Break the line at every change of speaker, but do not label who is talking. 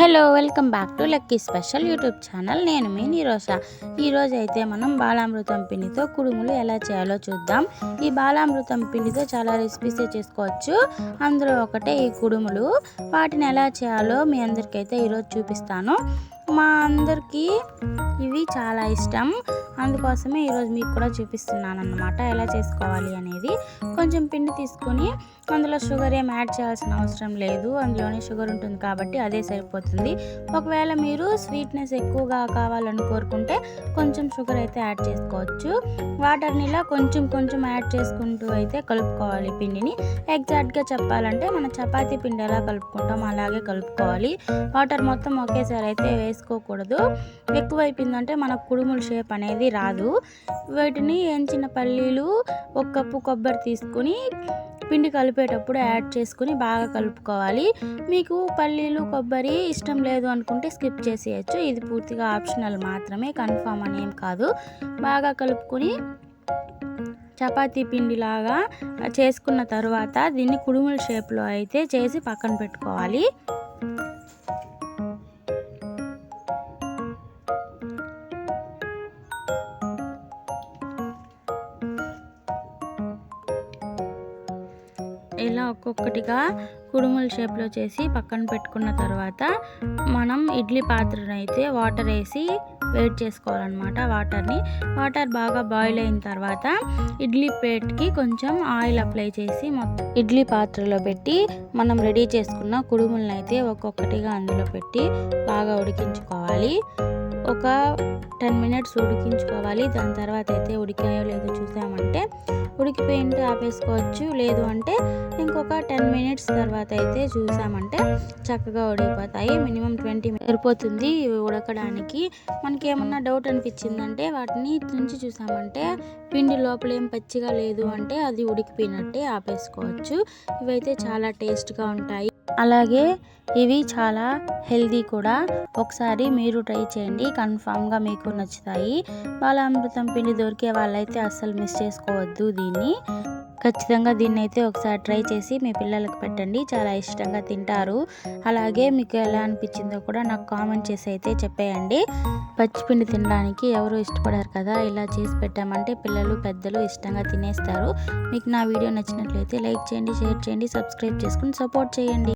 Hello welcome back to lucky special YouTube channel. నేను మీ నీరోషా. ఈరోజు అయితే మనం బాలామృతం పిండితో కుడుములు ఎలా చేయాలో చూద్దాం. ఈ బాలామృతం పిండితో చాలా రెసిపీస్ చేసుకోవచ్చు. అందులో ఒకటే ఈ కుడుములు. వాటిని ఎలా చేయాలో మీ అందరికైతే ఈరోజు చూపిస్తాను. మా అందరికీ ఇవి చాలా ఇష్టం, అందుకోసమే ఈరోజు మీకు కూడా చూపిస్తున్నాను అన్నమాట ఎలా చేసుకోవాలి అనేది. కొంచెం పిండి తీసుకొని అందులో షుగర్ ఏం యాడ్ చేయాల్సిన అవసరం లేదు, అందులోనే షుగర్ ఉంటుంది కాబట్టి అదే సరిపోతుంది. ఒకవేళ మీరు స్వీట్నెస్ ఎక్కువగా కావాలని కోరుకుంటే కొంచెం షుగర్ అయితే యాడ్ చేసుకోవచ్చు. వాటర్ని ఇలా కొంచెం కొంచెం యాడ్ చేసుకుంటూ అయితే కలుపుకోవాలి పిండిని. ఎగ్జాక్ట్గా చెప్పాలంటే మన చపాతీ పిండి ఎలా కలుపుకుంటాం అలాగే కలుపుకోవాలి. వాటర్ మొత్తం ఒకేసారి అయితే వేసుకోకూడదు, ఎక్కువైపోయిందంటే మన కుడుముల షేప్ అనేది రాదు. వీటిని ఎంచిన పల్లీలు, 1 కప్పు కొబ్బరి తీసుకుని పిండి కలిపేటప్పుడు యాడ్ చేసుకుని బాగా కలుపుకోవాలి. మీకు పల్లీలు కొబ్బరి ఇష్టం లేదు అనుకుంటే స్కిప్ చేసేయచ్చు, ఇది పూర్తిగా ఆప్షనల్ మాత్రమే, కన్ఫామ్ అనేం కాదు. బాగా కలుపుకొని చపాతీ పిండిలాగా చేసుకున్న తర్వాత దీన్ని కుడుముల షేప్లో అయితే చేసి పక్కన పెట్టుకోవాలి. ఇలా ఒక్కొక్కటిగా కుడుముల షేప్లో చేసి పక్కన పెట్టుకున్న తర్వాత మనం ఇడ్లీ పాత్రను అయితే వాటర్ వేసి వేడి చేసుకోవాలన్నమాట. వాటర్ బాగా బాయిల్ అయిన తర్వాత ఇడ్లీ ప్లేట్కి కొంచెం ఆయిల్ అప్లై చేసి మొత్తం ఇడ్లీ పాత్రలో పెట్టి మనం రెడీ చేసుకున్న కుడుములను అయితే ఒక్కొక్కటిగా అందులో పెట్టి బాగా ఉడికించుకోవాలి. ఒక 10 మినిట్స్ ఉడికించుకోవాలి. దాని తర్వాత అయితే ఉడికాయో లేదో చూసామంటే ఉడికిపోయింటే ఆపేసుకోవచ్చు, లేదు అంటే ఇంకొక 10 మినిట్స్ తర్వాత అయితే చూసామంటే చక్కగా ఉడికిపోతాయి. మినిమం 20 మినిట్స్ సరిపోతుంది ఇవి ఉడకడానికి. మనకి ఏమన్నా డౌట్ అనిపించిందంటే వాటిని తుంచి చూసామంటే పిండి లోపల ఏం పచ్చిగా లేదు అంటే అది ఉడికిపోయినట్టే, ఆపేసుకోవచ్చు. ఇవైతే చాలా టేస్ట్గా ఉంటాయి, అలాగే ఇవి చాలా హెల్దీ కూడా. ఒకసారి మీరు ట్రై చేయండి, కన్ఫామ్గా మీకు నచ్చుతాయి. బాలామృతం పిండి దొరికే వాళ్ళైతే అస్సలు మిస్ చేసుకోవద్దు దీన్ని. ఖచ్చితంగా దీన్ని అయితే ఒకసారి ట్రై చేసి మీ పిల్లలకు పెట్టండి, చాలా ఇష్టంగా తింటారు. అలాగే మీకు ఎలా అనిపించిందో కూడా నాకు కామెంట్ చేసి అయితే చెప్పేయండి. పచ్చిపిండి తినడానికి ఎవరు ఇష్టపడారు కదా, ఇలా చేసి పెట్టామంటే పిల్లలు పెద్దలు ఇష్టంగా తినేస్తారు. మీకు నా వీడియో నచ్చినట్లయితే లైక్ చేయండి, షేర్ చేయండి, సబ్స్క్రైబ్ చేసుకుని సపోర్ట్ చేయండి.